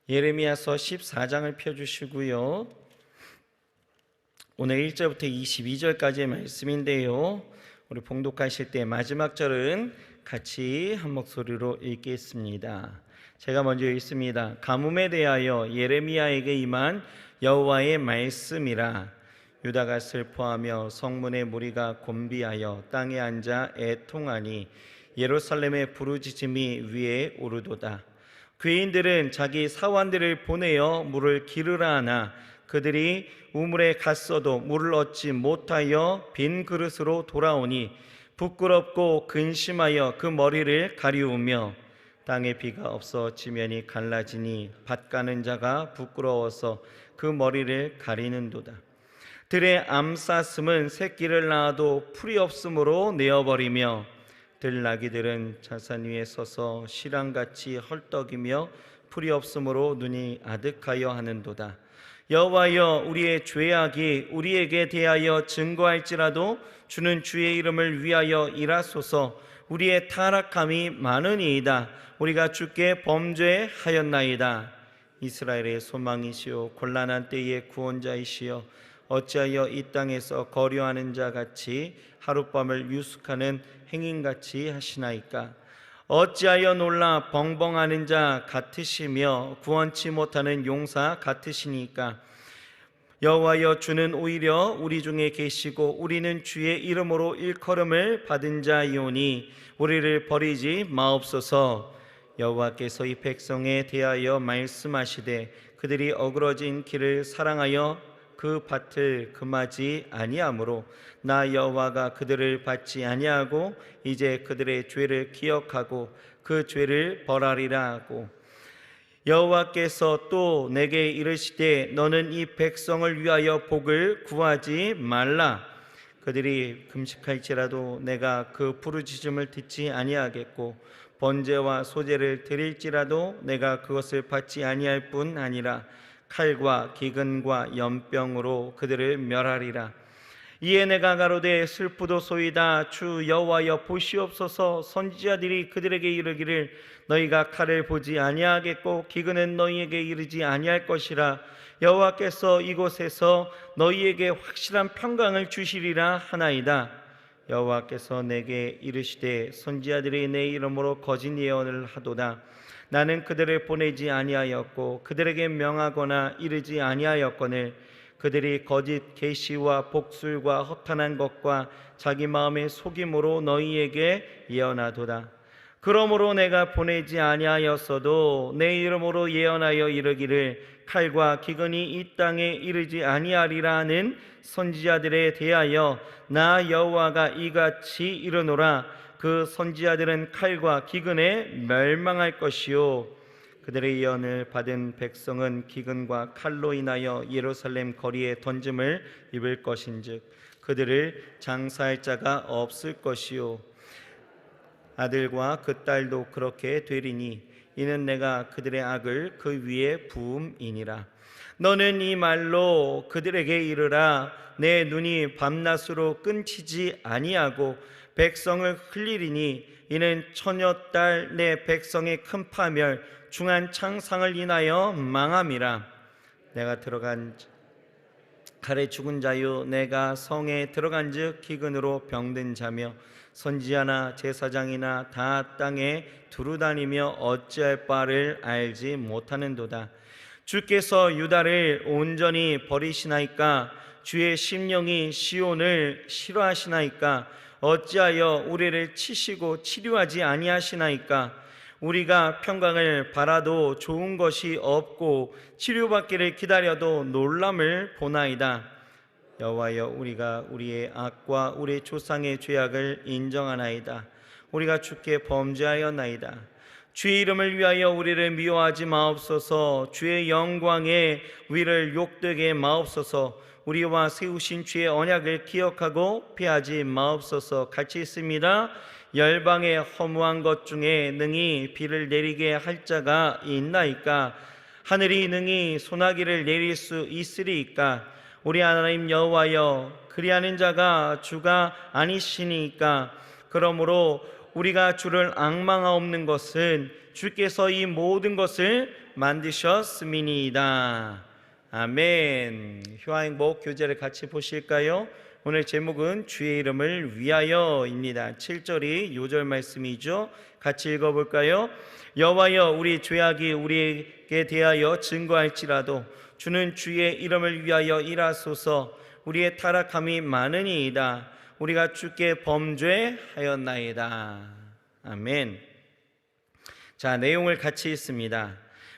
예레미야서 14장을 펴주시고요. 오늘 1절부터 22절까지의 말씀인데요. 우리 봉독하실 때 마지막 절은 같이 한 목소리로 읽겠습니다. 제가 먼저 읽습니다. 가뭄에 대하여 예레미야에게 임한 여호와의 말씀이라. 유다가 슬퍼하며 성문의 무리가 곤비하여 땅에 앉아 애통하니 예루살렘의 부르짖음이 위에 오르도다. 귀인들은 자기 사환들을 보내어 물을 기르라 하나 그들이 우물에 갔어도 물을 얻지 못하여 빈 그릇으로 돌아오니 부끄럽고 근심하여 그 머리를 가리우며 땅에 비가 없어 지면이 갈라지니 밭 가는 자가 부끄러워서 그 머리를 가리는도다. 들의 암사슴은 새끼를 낳아도 풀이 없으므로 내어버리며 들나귀들은 자산 위에 서서 시랑같이 헐떡이며 풀이 없으므로 눈이 아득하여 하는도다. 여호와여, 우리의 죄악이 우리에게 대하여 증거할지라도 주는 주의 이름을 위하여 일하소서. 우리의 타락함이 많으니이다. 우리가 주께 범죄하였나이다. 이스라엘의 소망이시오 곤란한 때의 구원자이시여, 어찌하여 이 땅에서 거류하는 자 같이 하룻밤을 유숙하는 행인같이 하시나이까? 어찌하여 놀라 벙벙하는 자 같으시며 구원치 못하는 용사 같으시니까? 여호와여, 주는 오히려 우리 중에 계시고 우리는 주의 이름으로 일컬음을 받은 자이오니 우리를 버리지 마옵소서. 여호와께서 이 백성에 대하여 말씀하시되 그들이 어그러진 길을 사랑하여 그 밭을 금하지 아니하므로 나 여호와가 그들을 받지 아니하고 이제 그들의 죄를 기억하고 그 죄를 벌하리라 하고, 여호와께서 또 내게 이르시되 너는 이 백성을 위하여 복을 구하지 말라. 그들이 금식할지라도 내가 그 부르짖음을 듣지 아니하겠고 번제와 소제를 드릴지라도 내가 그것을 받지 아니할 뿐 아니라 칼과 기근과 연병으로 그들을 멸하리라. 이에 내가 가로되 슬프도소이다. 주 여호와여, 보시옵소서. 선지자들이 그들에게 이르기를 너희가 칼을 보지 아니하겠고 기근은 너희에게 이르지 아니할 것이라. 여호와께서 이곳에서 너희에게 확실한 평강을 주시리라 하나이다. 여호와께서 내게 이르시되 선지자들이 내 이름으로 거짓 예언을 하도다. 나는 그들을 보내지 아니하였고 그들에게 명하거나 이르지 아니하였거늘 그들이 거짓 계시와 복술과 허탄한 것과 자기 마음의 속임으로 너희에게 예언하도다. 그러므로 내가 보내지 아니하였어도 내 이름으로 예언하여 이르기를 칼과 기근이 이 땅에 이르지 아니하리라 하는 선지자들에 대하여 나 여호와가 이같이 이르노라. 그 선지자들은 칼과 기근에 멸망할 것이요 그들의 예언을 받은 백성은 기근과 칼로 인하여 예루살렘 거리에 던짐을 입을 것인즉 그들을 장사할 자가 없을 것이요 아들과 그 딸도 그렇게 되리니 이는 내가 그들의 악을 그 위에 부음이니라. 너는 이 말로 그들에게 이르라. 내 눈이 밤낮으로 끊치지 아니하고 백성을 흘리리니 이는 처녀딸 내 백성의 큰 파멸 중한 창상을 인하여 망함이라. 내가 들어간 칼에 죽은 자요 내가 성에 들어간즉 기근으로 병든 자며 선지자나 제사장이나 다 땅에 두루다니며 어찌할 바를 알지 못하는도다. 주께서 유다를 온전히 버리시나이까? 주의 심령이 시온을 싫어하시나이까? 어찌하여 우리를 치시고 치료하지 아니하시나이까? 우리가 평강을 바라도 좋은 것이 없고 치료받기를 기다려도 놀람을 보나이다. 여호와여, 우리가 우리의 악과 우리 조상의 죄악을 인정하나이다. 우리가 주께 범죄하였나이다. 주의 이름을 위하여 우리를 미워하지 마옵소서. 주의 영광에 우리를 욕되게 마옵소서. 우리와 세우신 주의 언약을 기억하고 피하지 마옵소서. 같이 있습니다. 열방의 허무한 것 중에 능히 비를 내리게 할 자가 있나이까? 하늘이 능히 소나기를 내릴 수 있으리이까? 우리 하나님 여호와여, 그리하는 자가 주가 아니시니까? 그러므로 우리가 주를 앙망하옵는 것은 주께서 이 모든 것을 만드셨음이니이다. 아멘. 효화행복 교제를 같이 보실까요? 오늘 제목은 주의 이름을 위하여입니다. 7절이 요절 말씀이죠. 같이 읽어볼까요? 여호와여, 우리 죄악이 우리에게 대하여 증거할지라도 주는 주의 이름을 위하여 일하소서. 우리의 타락함이 많으니이다. 우리가 주께 범죄하였나이다. 아멘. 자, 내용을 같이 읽습니다.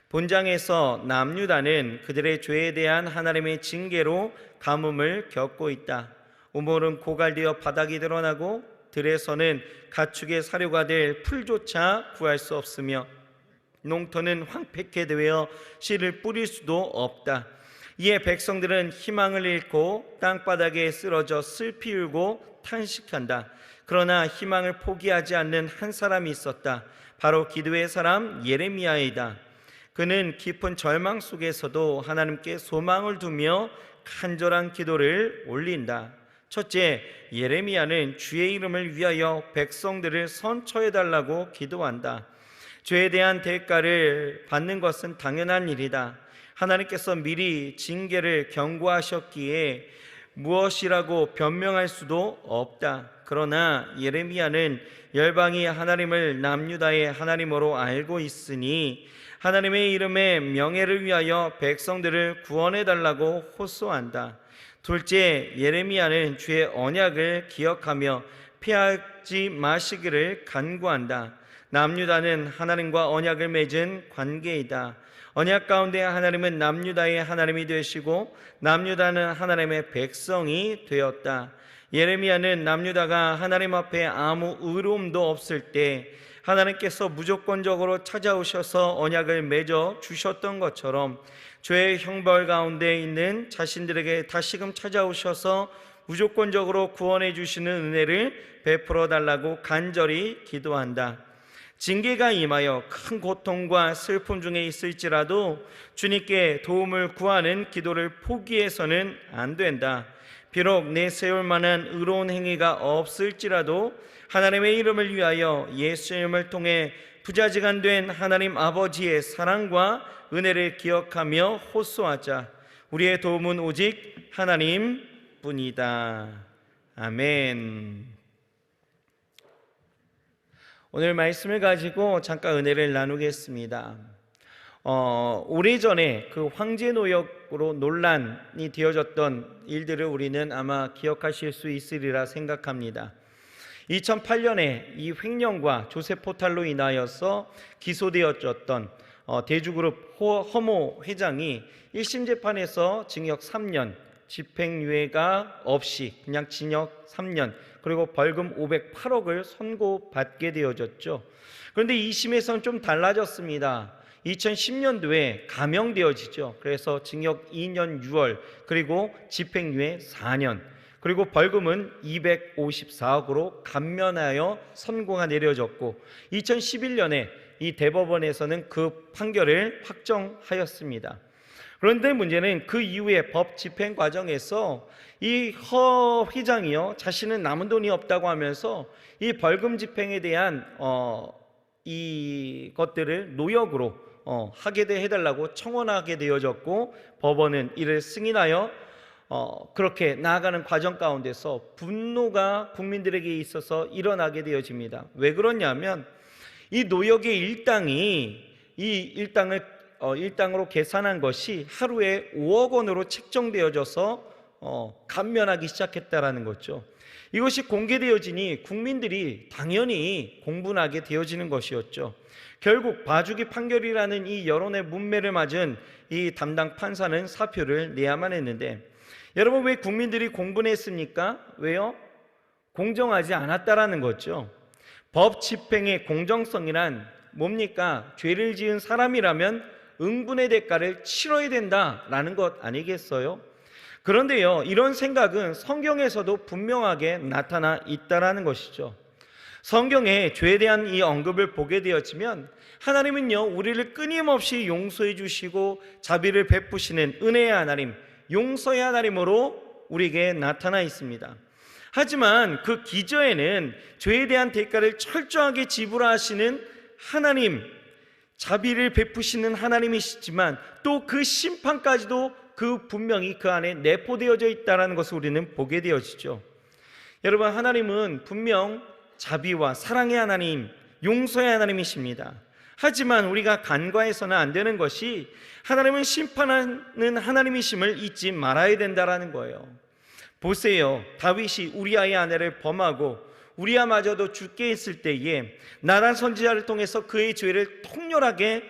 본장에서 남유다는 그들의 죄에 대한 하나님의 징계로 가뭄을 겪고 있다. 우물은 고갈되어 바닥이 드러나고 들에서는 가축의 사료가 될 풀조차 구할 수 없으며 농토는 황폐케 되어 씨를 뿌릴 수도 없다. 이에 백성들은 희망을 잃고 땅바닥에 쓰러져 슬피 울고 탄식한다. 그러나 희망을 포기하지 않는 한 사람이 있었다. 바로 기도의 사람 예레미야이다. 그는 깊은 절망 속에서도 하나님께 소망을 두며 간절한 기도를 올린다. 첫째, 예레미야는 주의 이름을 위하여 백성들을 선처해달라고 기도한다. 죄에 대한 대가를 받는 것은 당연한 일이다. 하나님께서 미리 징계를 경고하셨기에 무엇이라고 변명할 수도 없다. 그러나 예레미야는 열방이 하나님을 남유다의 하나님으로 알고 있으니 하나님의 이름의 명예를 위하여 백성들을 구원해달라고 호소한다. 둘째, 예레미야는 주의 언약을 기억하며 피하지 마시기를 간구한다. 남유다는 하나님과 언약을 맺은 관계이다. 언약 가운데 하나님은 남유다의 하나님이 되시고 남유다는 하나님의 백성이 되었다. 예레미야는 남유다가 하나님 앞에 아무 의로움도 없을 때 하나님께서 무조건적으로 찾아오셔서 언약을 맺어 주셨던 것처럼 죄의 형벌 가운데 있는 자신들에게 다시금 찾아오셔서 무조건적으로 구원해 주시는 은혜를 베풀어 달라고 간절히 기도한다. 징계가 임하여 큰 고통과 슬픔 중에 있을지라도 주님께 도움을 구하는 기도를 포기해서는 안 된다. 비록 내세울 만한 의로운 행위가 없을지라도 하나님의 이름을 위하여 예수님을 통해 부자지간 된 하나님 아버지의 사랑과 은혜를 기억하며 호소하자. 우리의 도움은 오직 하나님뿐이다. 아멘. 오늘 말씀을 가지고 잠깐 은혜를 나누겠습니다. 오래전에 그 황제 노역으로 논란이 되어졌던 일들을 우리는 아마 기억하실 수 있으리라 생각합니다. 2008년에 이 횡령과 조세 포탈로 인하여서 기소되어졌던 대주그룹 허모 회장이 1심 재판에서 징역 3년, 집행유예가 없이 그냥 징역 3년, 그리고 벌금 508억을 선고받게 되어졌죠. 그런데 2심에서는 좀 달라졌습니다. 2010년도에 감형되어지죠. 그래서 징역 2년 6월, 그리고 집행유예 4년, 그리고 벌금은 254억으로 감면하여 선고가 내려졌고 2011년에 이 대법원에서는 그 판결을 확정하였습니다. 그런데 문제는 그 이후에 법 집행 과정에서 이 허 회장이요, 자신은 남은 돈이 없다고 하면서 이 벌금 집행에 대한 이 것들을 노역으로 하게 해달라고 청원하게 되어졌고 법원은 이를 승인하여 그렇게 나아가는 과정 가운데서 분노가 국민들에게 있어서 일어나게 되어집니다. 왜 그러냐면 이 노역의 일당이 이 일당으로 계산한 것이 하루에 5억 원으로 책정되어져서 감면하기 시작했다라는 거죠. 이것이 공개되어지니 국민들이 당연히 공분하게 되어지는 것이었죠. 결국 봐주기 판결이라는 이 여론의 문매를 맞은 이 담당 판사는 사표를 내야만 했는데, 여러분, 왜 국민들이 공분했습니까? 왜요? 공정하지 않았다라는 거죠. 법 집행의 공정성이란 뭡니까? 죄를 지은 사람이라면 응분의 대가를 치러야 된다라는 것 아니겠어요? 그런데요, 이런 생각은 성경에서도 분명하게 나타나 있다라는 것이죠. 성경에 죄에 대한 이 언급을 보게 되었지만 하나님은요, 우리를 끊임없이 용서해 주시고 자비를 베푸시는 은혜의 하나님, 용서의 하나님으로 우리에게 나타나 있습니다. 하지만 그 기저에는 죄에 대한 대가를 철저하게 지불하시는 하나님, 자비를 베푸시는 하나님이시지만 또 그 심판까지도 그 분명히 그 안에 내포되어져 있다는 것을 우리는 보게 되어지죠. 여러분, 하나님은 분명 자비와 사랑의 하나님, 용서의 하나님이십니다. 하지만 우리가 간과해서는 안 되는 것이 하나님은 심판하는 하나님이심을 잊지 말아야 된다는 거예요. 보세요, 다윗이 우리아의 아내를 범하고 우리아마저도 죽게 했을 때에 나단 선지자를 통해서 그의 죄를 통렬하게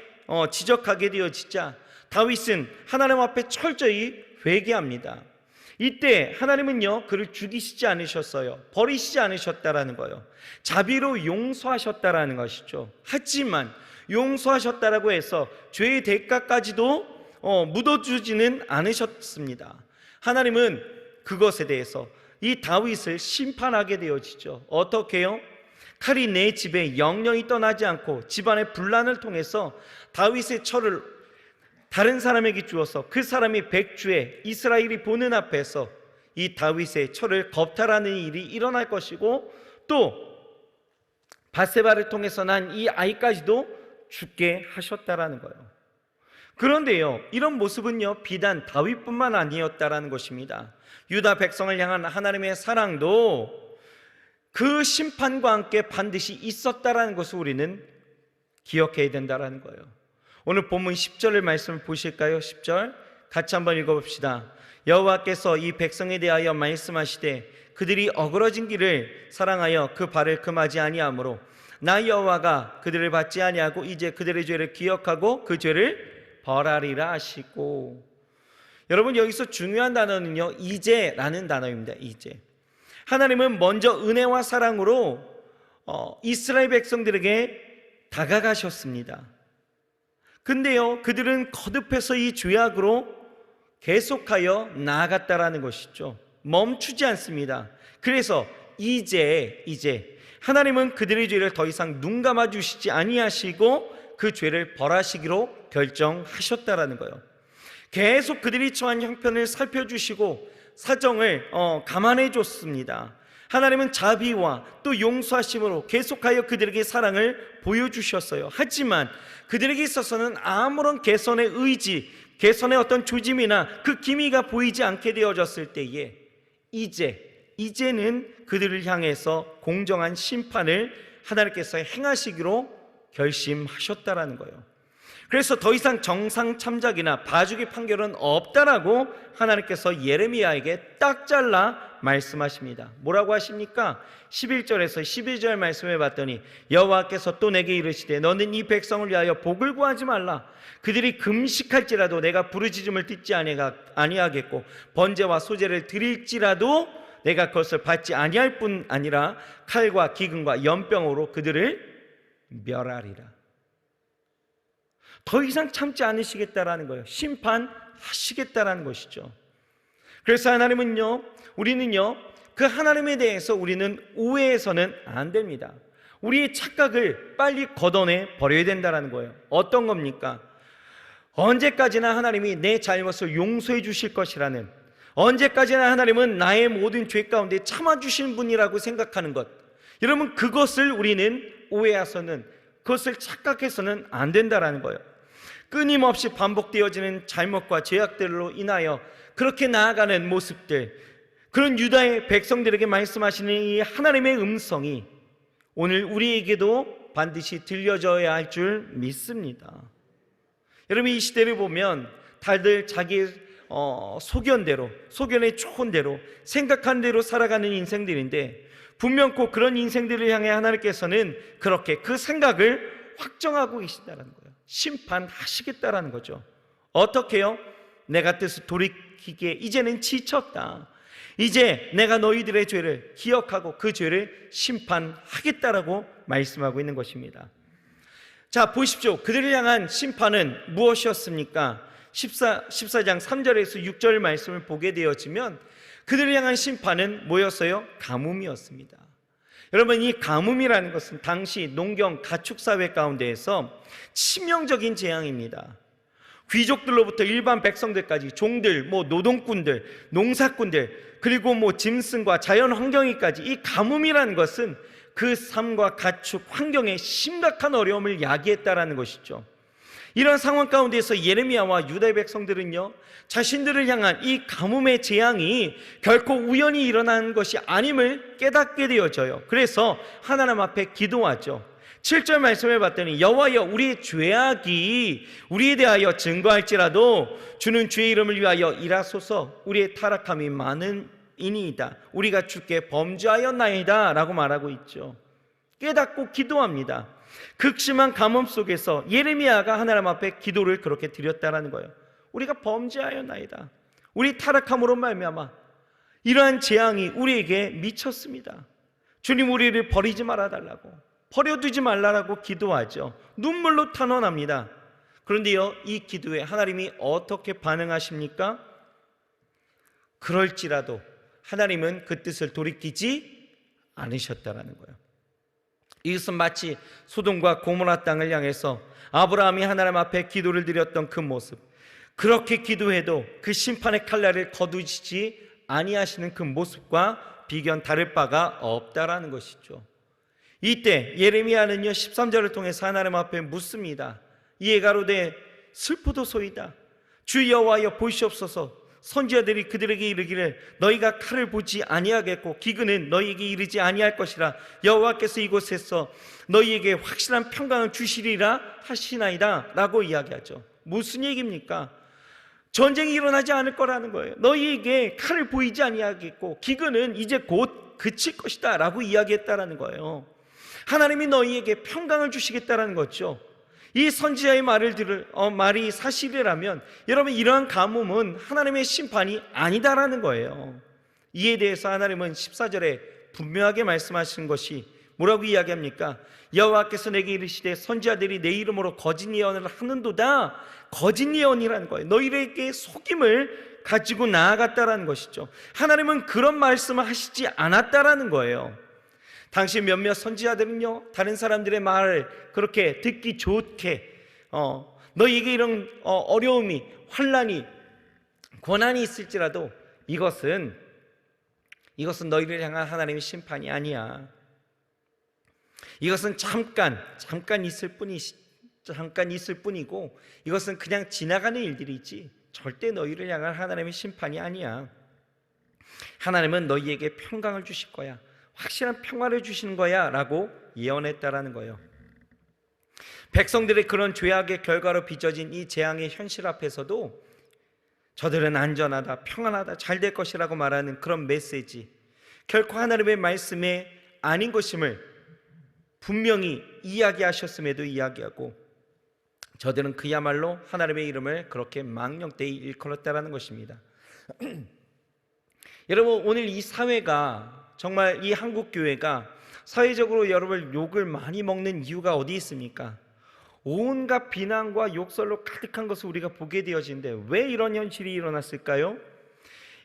지적하게 되어지자 다윗은 하나님 앞에 철저히 회개합니다. 이때 하나님은요, 그를 죽이시지 않으셨어요. 버리시지 않으셨다라는 거예요. 자비로 용서하셨다라는 것이죠. 하지만 용서하셨다라고 해서 죄의 대가까지도 묻어주지는 않으셨습니다. 하나님은 그것에 대해서 이 다윗을 심판하게 되어지죠. 어떻게요? 칼이 내 집에 영영이 떠나지 않고 집안의 분란을 통해서 다윗의 철을 다른 사람에게 주어서 그 사람이 백주에 이스라엘이 보는 앞에서 이 다윗의 철을 겁탈하는 일이 일어날 것이고, 또 바세바를 통해서 난 이 아이까지도 죽게 하셨다라는 거예요. 그런데요, 이런 모습은요, 비단 다윗뿐만 아니었다라는 것입니다. 유다 백성을 향한 하나님의 사랑도 그 심판과 함께 반드시 있었다라는 것을 우리는 기억해야 된다라는 거예요. 오늘 본문 10절의 말씀을 보실까요? 10절 같이 한번 읽어봅시다. 여호와께서 이 백성에 대하여 말씀하시되 그들이 어그러진 길을 사랑하여 그 발을 금하지 아니하므로 나 여호와가 그들을 받지 아니하고 이제 그들의 죄를 기억하고 그 죄를 벌하리라 하시고. 여러분, 여기서 중요한 단어는요, 이제라는 단어입니다. 이제. 하나님은 먼저 은혜와 사랑으로 이스라엘 백성들에게 다가가셨습니다. 근데요, 그들은 거듭해서 이 죄악으로 계속하여 나아갔다라는 것이죠. 멈추지 않습니다. 그래서 이제 하나님은 그들의 죄를 더 이상 눈 감아 주시지 아니하시고 그 죄를 벌하시기로 결정하셨다라는 거예요. 계속 그들이 처한 형편을 살펴주시고 사정을 감안해 줬습니다. 하나님은 자비와 또 용서하심으로 계속하여 그들에게 사랑을 보여주셨어요. 하지만 그들에게 있어서는 아무런 개선의 의지, 개선의 어떤 조짐이나 그 기미가 보이지 않게 되어졌을 때에 이제는 그들을 향해서 공정한 심판을 하나님께서 행하시기로 결심하셨다라는 거예요. 그래서 더 이상 정상 참작이나 봐주기 판결은 없다라고 하나님께서 예레미야에게 딱 잘라 말씀하십니다. 뭐라고 하십니까? 11절에서 12절 말씀해 봤더니 여호와께서 또 내게 이르시되 너는 이 백성을 위하여 복을 구하지 말라. 그들이 금식할지라도 내가 부르짖음을 듣지 아니하겠고 번제와 소제를 드릴지라도 내가 그것을 받지 아니할 뿐 아니라 칼과 기근과 연병으로 그들을 멸하리라. 더 이상 참지 않으시겠다라는 거예요. 심판하시겠다라는 것이죠. 그래서 하나님은요, 우리는요, 그 하나님에 대해서 우리는 오해해서는 안 됩니다. 우리의 착각을 빨리 걷어내 버려야 된다는 거예요. 어떤 겁니까? 언제까지나 하나님이 내 잘못을 용서해 주실 것이라는, 언제까지나 하나님은 나의 모든 죄 가운데 참아주신 분이라고 생각하는 것, 여러분, 그것을 우리는 오해해서는, 그것을 착각해서는 안 된다는 거예요. 끊임없이 반복되어지는 잘못과 죄악들로 인하여 그렇게 나아가는 모습들, 그런 유다의 백성들에게 말씀하시는 이 하나님의 음성이 오늘 우리에게도 반드시 들려져야 할 줄 믿습니다. 여러분, 이 시대를 보면 다들 자기 소견대로, 소견에 좋은 대로, 생각한 대로 살아가는 인생들인데, 분명코 그런 인생들을 향해 하나님께서는 그렇게 그 생각을 확정하고 계신다는 거예요. 심판하시겠다라는 거죠. 어떻게요? 내가 뜻을 돌이키기에 이제는 지쳤다. 이제 내가 너희들의 죄를 기억하고 그 죄를 심판하겠다라고 말씀하고 있는 것입니다. 자, 보십시오. 그들을 향한 심판은 무엇이었습니까? 14장 3절에서 6절 말씀을 보게 되어지면 그들을 향한 심판은 뭐였어요? 가뭄이었습니다. 여러분, 이 가뭄이라는 것은 당시 농경 가축사회 가운데에서 치명적인 재앙입니다. 귀족들로부터 일반 백성들까지, 종들, 노동꾼들, 농사꾼들, 그리고 짐승과 자연 환경이까지, 이 가뭄이라는 것은 그 삶과 가축 환경에 심각한 어려움을 야기했다라는 것이죠. 이런 상황 가운데서 예레미야와 유다의 백성들은요, 자신들을 향한 이 가뭄의 재앙이 결코 우연히 일어난 것이 아님을 깨닫게 되어져요. 그래서 하나님 앞에 기도하죠. 7절 말씀을 봤더니 여호와여, 우리의 죄악이 우리에 대하여 증거할지라도 주는 주의 이름을 위하여 일하소서. 우리의 타락함이 많은 이니이다. 우리가 주께 범죄하였나이다 라고 말하고 있죠. 깨닫고 기도합니다. 극심한 가뭄 속에서 예레미야가 하나님 앞에 기도를 그렇게 드렸다라는 거예요. 우리가 범죄하였나이다. 우리 타락함으로 말미암아 이러한 재앙이 우리에게 미쳤습니다. 주님, 우리를 버리지 말아달라고, 버려두지 말라라고 기도하죠. 눈물로 탄원합니다. 그런데요, 이 기도에 하나님이 어떻게 반응하십니까? 그럴지라도 하나님은 그 뜻을 돌이키지 않으셨다라는 거예요. 이것은 마치 소돔과 고모라 땅을 향해서 아브라함이 하나님 앞에 기도를 드렸던 그 모습, 그렇게 기도해도 그 심판의 칼날을 거두시지 아니하시는 그 모습과 비견 다를 바가 없다라는 것이죠. 이때 예레미야는요 13절을 통해서 하나님 앞에 묻습니다. 이에 가로되 슬프도소이다. 주 여호와여, 보시옵소서. 선지자들이 그들에게 이르기를 너희가 칼을 보지 아니하겠고 기근은 너희에게 이르지 아니할 것이라. 여호와께서 이곳에서 너희에게 확실한 평강을 주시리라 하시나이다 라고 이야기하죠. 무슨 얘기입니까? 전쟁이 일어나지 않을 거라는 거예요. 너희에게 칼을 보이지 아니하겠고 기근은 이제 곧 그칠 것이다 라고 이야기했다라는 거예요. 하나님이 너희에게 평강을 주시겠다라는 거죠. 이 선지자의 말이 사실이라면 여러분, 이러한 가뭄은 하나님의 심판이 아니다라는 거예요. 이에 대해서 하나님은 14절에 분명하게 말씀하시는 것이 뭐라고 이야기합니까? 여호와께서 내게 이르시되 선지자들이 내 이름으로 거짓 예언을 하는도다. 거짓 예언이라는 거예요. 너희에게 속임을 가지고 나아갔다라는 것이죠. 하나님은 그런 말씀을 하시지 않았다라는 거예요. 당시 몇몇 선지자들은요, 다른 사람들의 말을 그렇게 듣기 좋게 너희에게 이런 어려움이, 환난이, 고난이 있을지라도 이것은 너희를 향한 하나님의 심판이 아니야. 이것은 잠깐 있을 뿐이고 이것은 그냥 지나가는 일들이지 절대 너희를 향한 하나님의 심판이 아니야. 하나님은 너희에게 평강을 주실 거야. 확실한 평화를 주시는 거야 라고 예언했다라는 거예요. 백성들의 그런 죄악의 결과로 빚어진 이 재앙의 현실 앞에서도 저들은 안전하다, 평안하다, 잘 될 것이라고 말하는 그런 메시지, 결코 하나님의 말씀에 아닌 것임을 분명히 이야기하셨음에도 이야기하고 저들은 그야말로 하나님의 이름을 그렇게 망령되이 일컬었다라는 것입니다. 여러분, 오늘 이 사회가, 정말 이 한국교회가 사회적으로 여러분 욕을 많이 먹는 이유가 어디 있습니까? 온갖 비난과 욕설로 가득한 것을 우리가 보게 되어지는데 왜 이런 현실이 일어났을까요?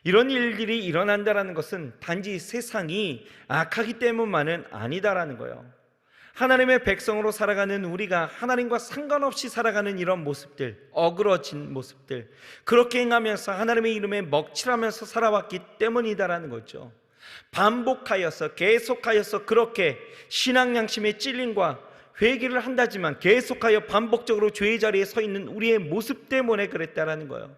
이런 일들이 일어난다는 것은 단지 세상이 악하기 때문만은 아니다라는 거예요. 하나님의 백성으로 살아가는 우리가 하나님과 상관없이 살아가는 이런 모습들, 어그러진 모습들, 그렇게 행하면서 하나님의 이름에 먹칠하면서 살아왔기 때문이다라는 거죠. 반복하여서 계속하여서 그렇게 신앙 양심의 찔림과 회개를 한다지만 계속하여 반복적으로 죄의 자리에 서 있는 우리의 모습 때문에 그랬다라는 거예요.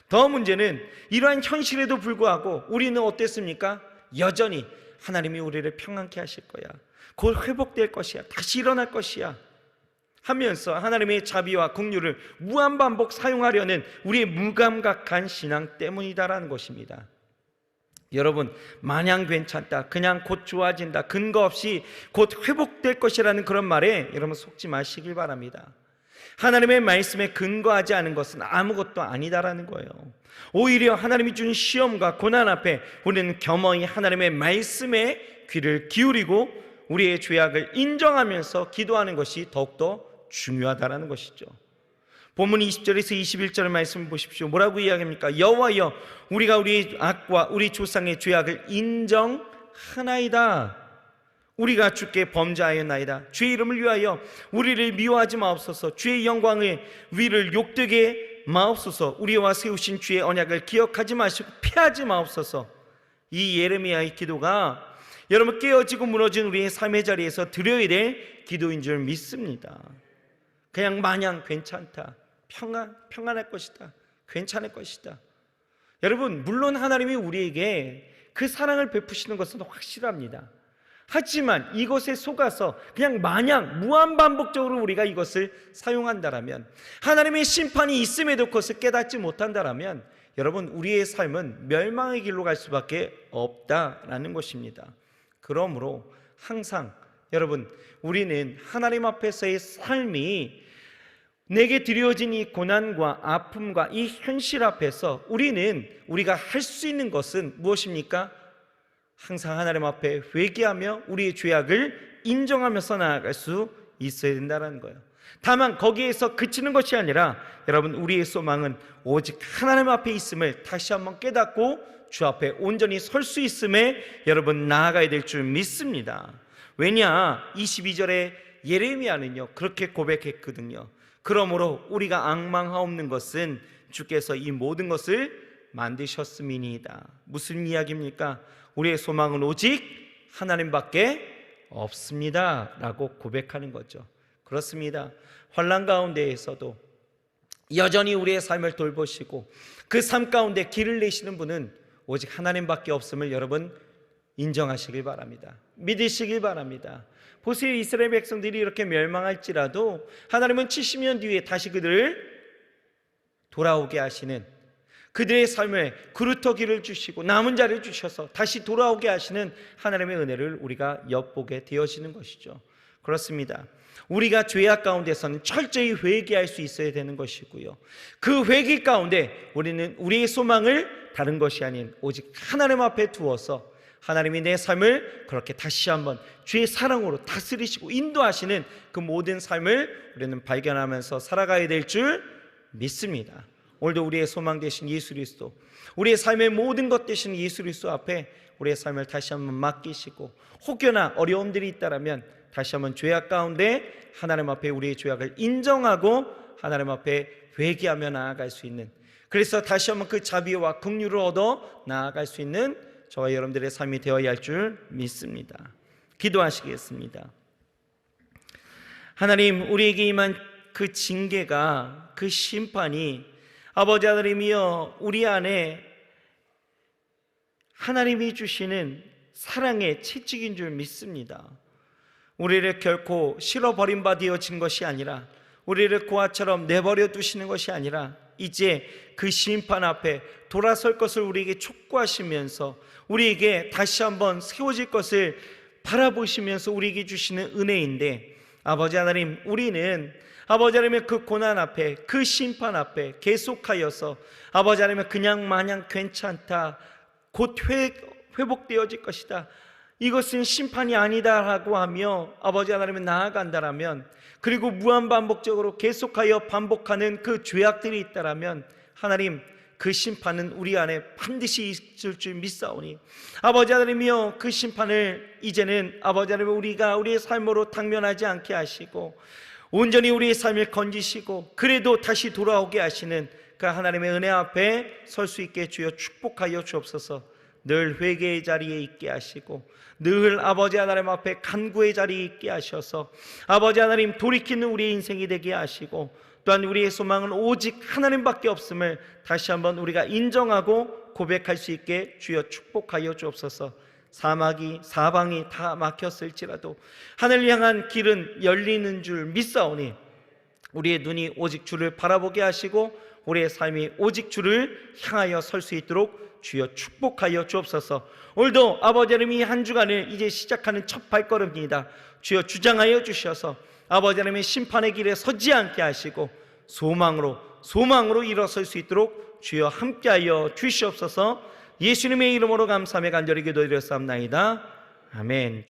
더 문제는 이러한 현실에도 불구하고 우리는 어땠습니까? 여전히 하나님이 우리를 평안케 하실 거야, 곧 회복될 것이야, 다시 일어날 것이야 하면서 하나님의 자비와 긍휼을 무한반복 사용하려는 우리의 무감각한 신앙 때문이다라는 것입니다. 여러분, 마냥 괜찮다, 그냥 곧 좋아진다, 근거 없이 곧 회복될 것이라는 그런 말에 여러분 속지 마시길 바랍니다. 하나님의 말씀에 근거하지 않은 것은 아무것도 아니다라는 거예요. 오히려 하나님이 준 시험과 고난 앞에 우리는 겸허히 하나님의 말씀에 귀를 기울이고 우리의 죄악을 인정하면서 기도하는 것이 더욱더 중요하다라는 것이죠. 본문 20절에서 21절 말씀을 보십시오. 뭐라고 이야기합니까? 여호와여, 우리가 우리의 악과 우리 조상의 죄악을 인정하나이다. 우리가 주께 범죄하였나이다. 주의 이름을 위하여 우리를 미워하지 마옵소서. 주의 영광의 위를 욕되게 마옵소서. 우리와 세우신 주의 언약을 기억하지 마시고 피하지 마옵소서. 이 예레미야의 기도가 여러분 깨어지고 무너진 우리의 삶의 자리에서 드려야 될 기도인 줄 믿습니다. 그냥 마냥 괜찮다, 평안할 것이다. 괜찮을 것이다. 여러분, 물론 하나님이 우리에게 그 사랑을 베푸시는 것은 확실합니다. 하지만 이것에 속아서 그냥 마냥 무한반복적으로 우리가 이것을 사용한다라면, 하나님의 심판이 있음에도 그것을 깨닫지 못한다라면, 여러분, 우리의 삶은 멸망의 길로 갈 수밖에 없다라는 것입니다. 그러므로 항상 여러분, 우리는 하나님 앞에서의 삶이 내게 드려진 이 고난과 아픔과 이 현실 앞에서 우리가 할 수 있는 것은 무엇입니까? 항상 하나님 앞에 회개하며 우리의 죄악을 인정하면서 나아갈 수 있어야 된다는 거예요. 다만 거기에서 그치는 것이 아니라 여러분, 우리의 소망은 오직 하나님 앞에 있음을 다시 한번 깨닫고 주 앞에 온전히 설 수 있음에 여러분 나아가야 될 줄 믿습니다. 왜냐, 22절에 예레미야는요 그렇게 고백했거든요. 그러므로 우리가 앙망하옵는 것은 주께서 이 모든 것을 만드셨음이니이다. 무슨 이야기입니까? 우리의 소망은 오직 하나님밖에 없습니다 라고 고백하는 거죠. 그렇습니다. 환난 가운데에서도 여전히 우리의 삶을 돌보시고 그 삶 가운데 길을 내시는 분은 오직 하나님밖에 없음을 여러분 인정하시길 바랍니다. 믿으시길 바랍니다. 보세요, 이스라엘 백성들이 이렇게 멸망할지라도 하나님은 70년 뒤에 다시 그들을 돌아오게 하시는, 그들의 삶에 그루터기를 주시고 남은 자를 주셔서 다시 돌아오게 하시는 하나님의 은혜를 우리가 엿보게 되어지는 것이죠. 그렇습니다. 우리가 죄악 가운데서는 철저히 회개할 수 있어야 되는 것이고요, 그 회개 가운데 우리는 우리의 소망을 다른 것이 아닌 오직 하나님 앞에 두어서 하나님이 내 삶을 그렇게 다시 한번 주의 사랑으로 다스리시고 인도하시는 그 모든 삶을 우리는 발견하면서 살아가야 될 줄 믿습니다. 오늘도 우리의 소망 되신 예수 그리스도, 우리의 삶의 모든 것 되신 예수 그리스도 앞에 우리의 삶을 다시 한번 맡기시고, 혹여나 어려움들이 있다라면 다시 한번 죄악 가운데 하나님 앞에 우리의 죄악을 인정하고 하나님 앞에 회개하며 나아갈 수 있는, 그래서 다시 한번 그 자비와 긍휼을 얻어 나아갈 수 있는 저와 여러분들의 삶이 되어야 할 줄 믿습니다. 기도하시겠습니다. 하나님, 우리에게 임한 그 징계가, 그 심판이 아버지 하나님이여 우리 안에 하나님이 주시는 사랑의 채찍인 줄 믿습니다. 우리를 결코 실어버림 되어진 것이 아니라, 우리를 고아처럼 내버려 두시는 것이 아니라 이제 그 심판 앞에 돌아설 것을 우리에게 촉구하시면서 우리에게 다시 한번 세워질 것을 바라보시면서 우리에게 주시는 은혜인데, 아버지 하나님, 우리는 아버지 하나님의 그 고난 앞에, 그 심판 앞에 계속하여서 아버지 하나님의 그냥 마냥 괜찮다, 곧 회복되어질 것이다, 이것은 심판이 아니다라고 하며 아버지 하나님은 나아간다라면, 그리고 무한반복적으로 계속하여 반복하는 그 죄악들이 있다라면 하나님, 그 심판은 우리 안에 반드시 있을 줄 믿사오니 아버지 하나님이여, 그 심판을 이제는 아버지 하나님 우리가 우리의 삶으로 당면하지 않게 하시고 온전히 우리의 삶을 건지시고 그래도 다시 돌아오게 하시는 그 하나님의 은혜 앞에 설 수 있게 주여 축복하여 주옵소서. 늘 회개의 자리에 있게 하시고 늘 아버지 하나님 앞에 간구의 자리에 있게 하셔서 아버지 하나님 돌이키는 우리의 인생이 되게 하시고, 또한 우리의 소망은 오직 하나님밖에 없음을 다시 한번 우리가 인정하고 고백할 수 있게 주여 축복하여 주옵소서. 사방이 다 막혔을지라도 하늘 향한 길은 열리는 줄 믿사오니 우리의 눈이 오직 주를 바라보게 하시고 우리의 삶이 오직 주를 향하여 설 수 있도록 주여 축복하여 주옵소서. 오늘도 아버지 하나님이 한 주간을 이제 시작하는 첫 발걸음입니다. 주여 주장하여 주셔서 아버지 하나님의 심판의 길에 서지 않게 하시고 소망으로 일어설 수 있도록 주여 함께하여 주시옵소서. 예수님의 이름으로 감사하며 간절히 기도드렸사옵나이다. 아멘.